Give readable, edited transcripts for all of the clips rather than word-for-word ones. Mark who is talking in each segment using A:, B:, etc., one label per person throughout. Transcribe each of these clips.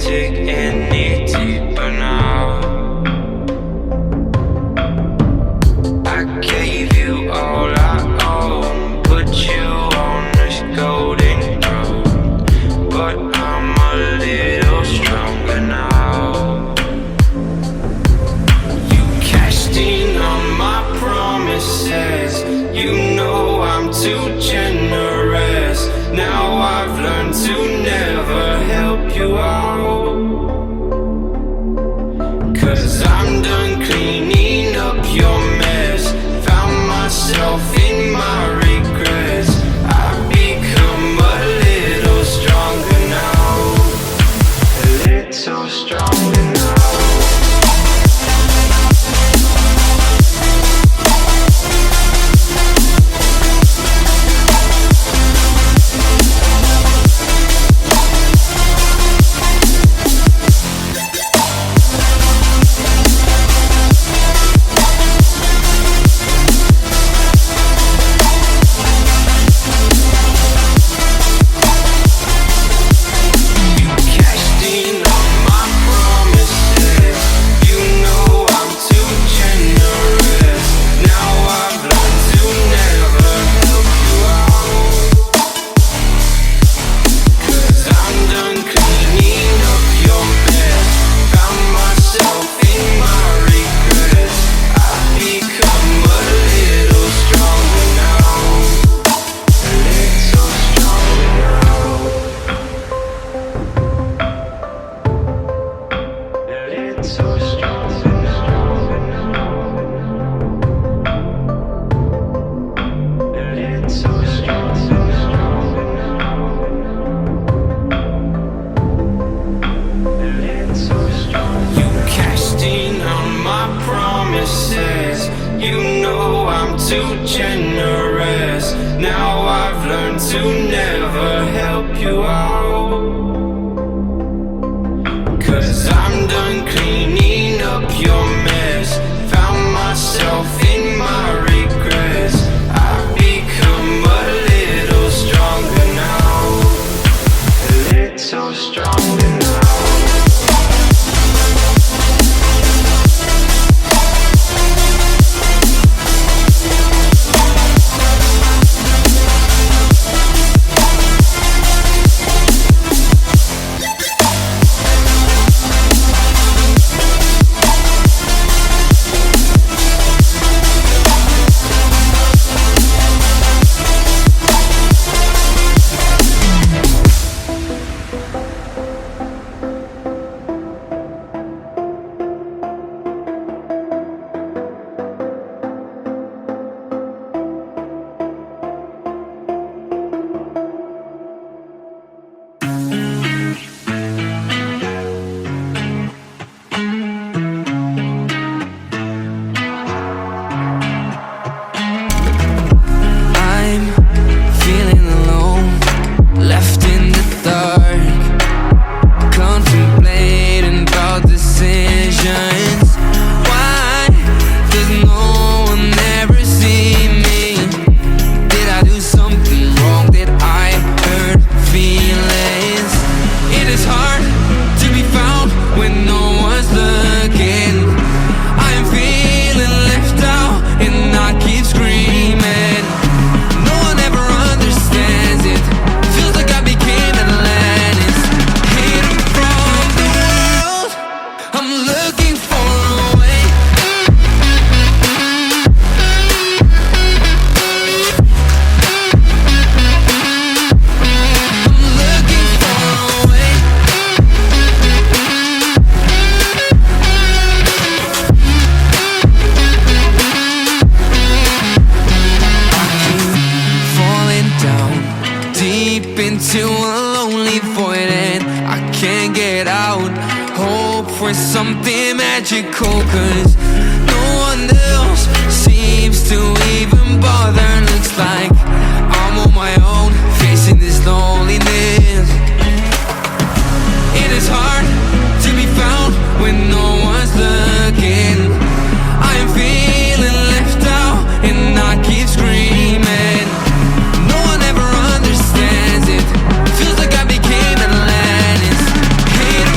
A: dig any deeper now. I gave you all I own, put you on this golden throne, but I'm a little stronger now. You cashed in on my promises, you know I'm too generous. Now I've learned to never help you out, 'cause I'm done cleaning up your mess. Found myself in my regrets. I've become a little stronger now, a little stronger now. You know I'm too generous. Now I've learned to never help you out, 'cause I'm done cleaning up your mess. Found myself in my regrets. I've become a little stronger now, a little stronger now.
B: into a lonely void and I can't get out. Hope for something magical, 'cause no one else seems to even bother. Looks like I'm on my own, facing this loneliness. It is hard to be found when no one's looking. I am feeling left out and I keep screaming. No one ever understands it. Feels like I became Atlantis. Hate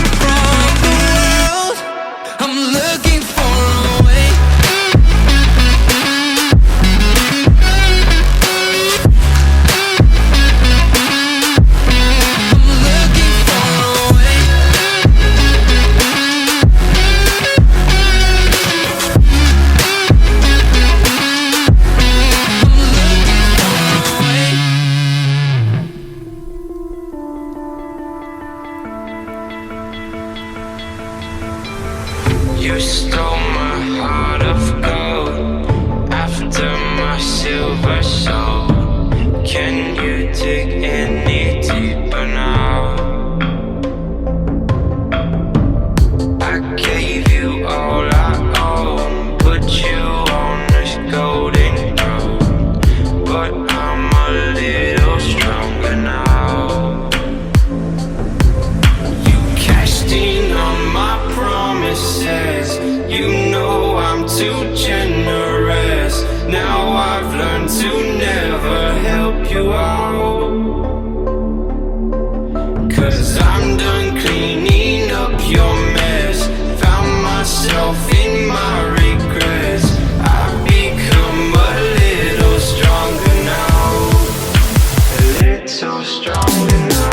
A: You stole my heart of gold after my silver soul. Can you dig any deeper now? I gave you all I own, put you on this golden road, but I'm a little stronger now. You cashed in on my promises, you know I'm too generous. Now I've learned to never help you out, 'cause I'm done cleaning up your mess. Found myself in my regrets. I've become a little stronger now, a little stronger now.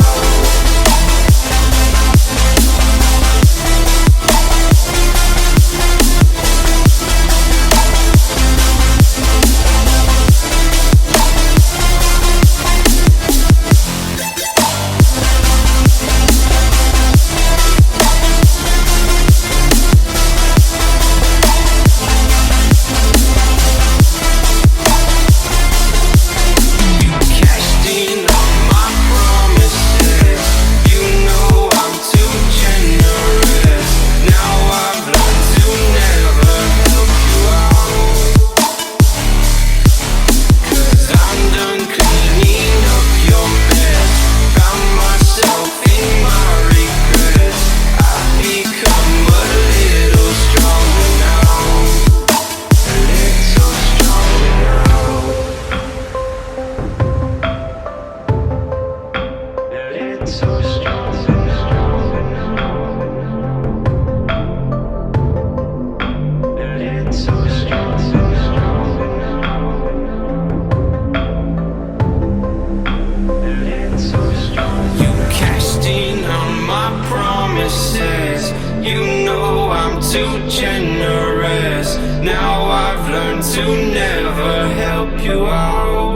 A: You know I'm too generous. Now I've learned to never help you out,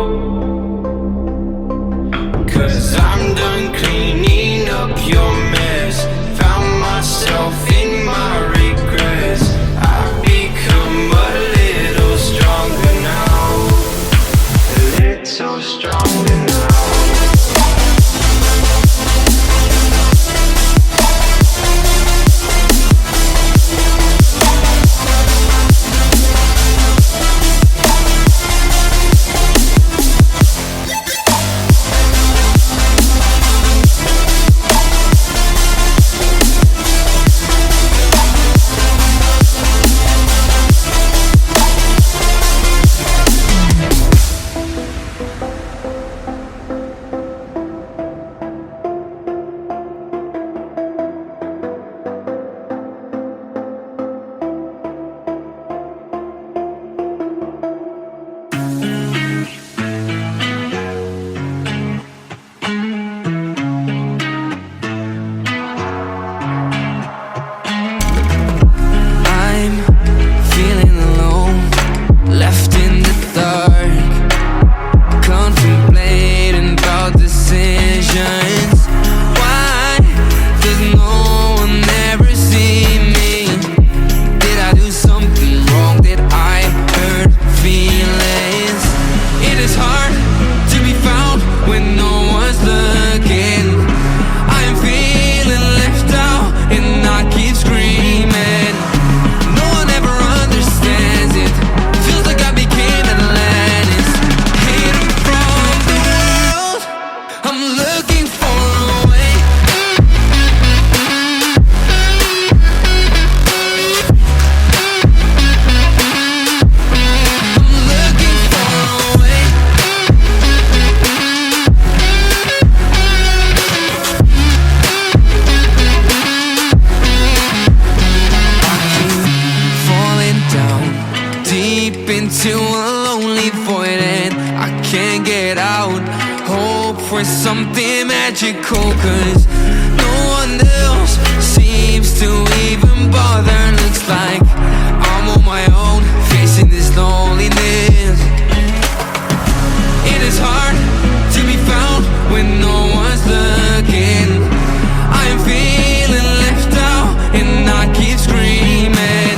A: 'cause I'm done cleaning up your mess. Found myself in my regrets. I've become a little stronger now, a little stronger now.
B: for something magical, 'cause no one else seems to even bother. Looks like I'm on my own, facing this loneliness. It is hard to be found when no one's looking. I am feeling left out and I keep screaming.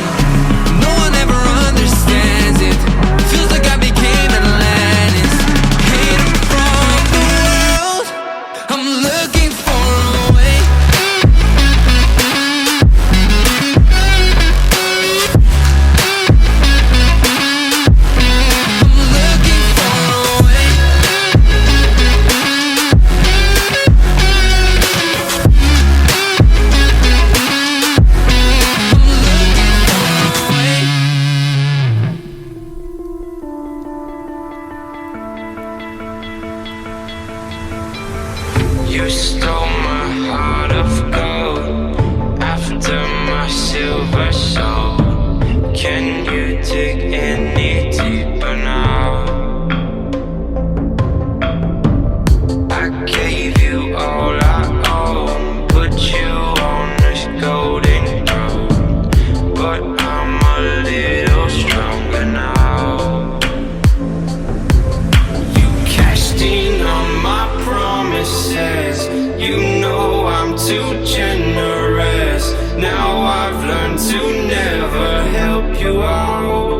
A: learned to never help you out.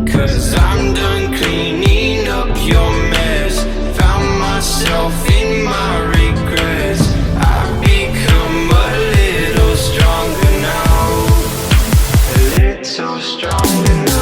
A: 'Cause I'm done cleaning up your mess. Found myself in my regrets. I've become a little stronger now. A little stronger now.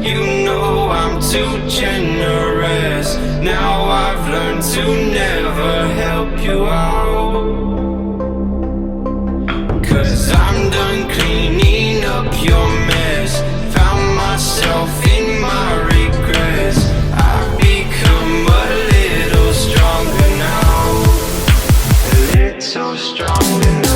A: You know I'm too generous. Now I've learned to never help you out. 'Cause I'm done cleaning up your mess. Found myself in my regrets. I've become a little stronger now. A little stronger now.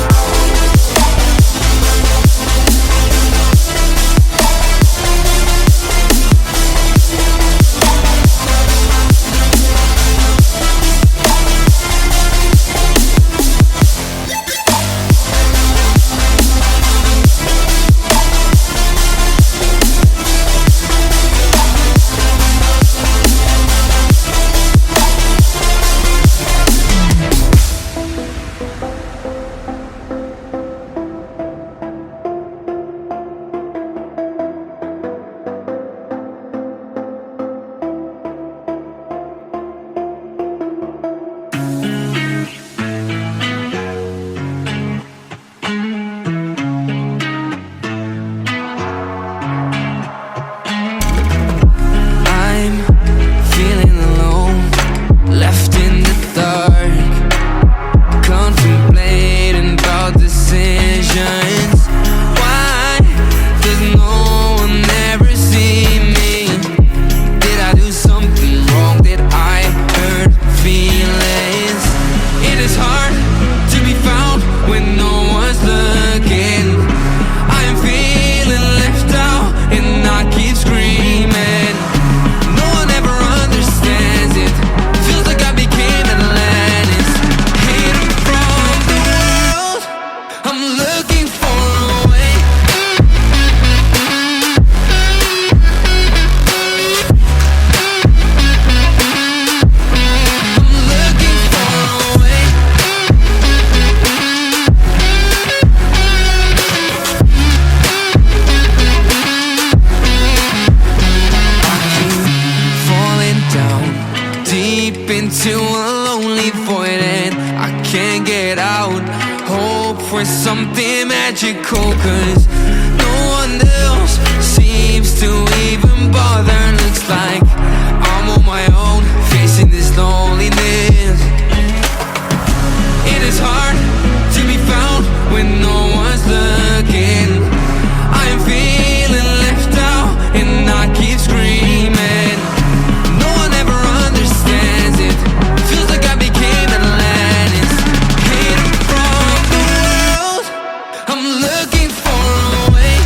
B: Into a lonely void and I can't get out. Hope for something magical, 'cause no one else seems to even bother. Looks like I'm on my own, facing this loneliness. It is hard to be found when no one's looking. I am feeling left out and I keep screaming. No one ever understands it. Feels like I became Atlantis, hidden from the world. I'm looking for a way.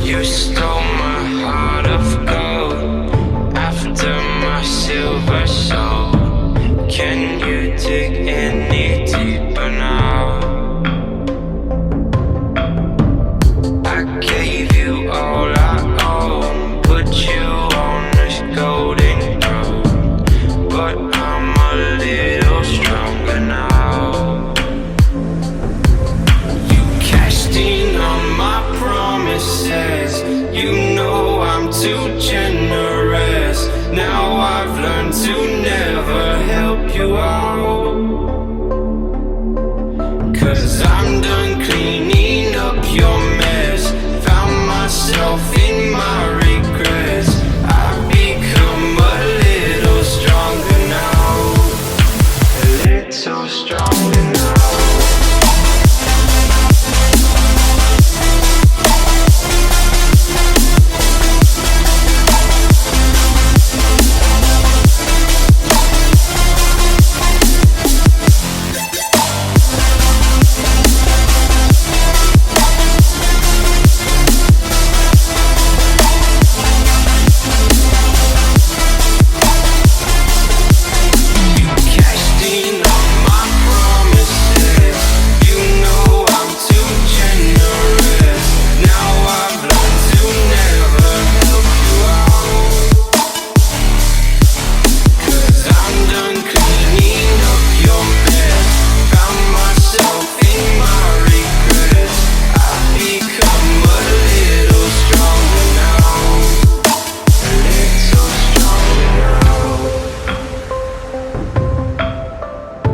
A: You stole my heart of gold after my silver soul. Can you dig any deeper now? I gave you all I own, put you on this golden road, but I'm a little stronger now. You cashed in on my promises, you know I'm too generous. Now I've learned to never help you out, 'cause I'm done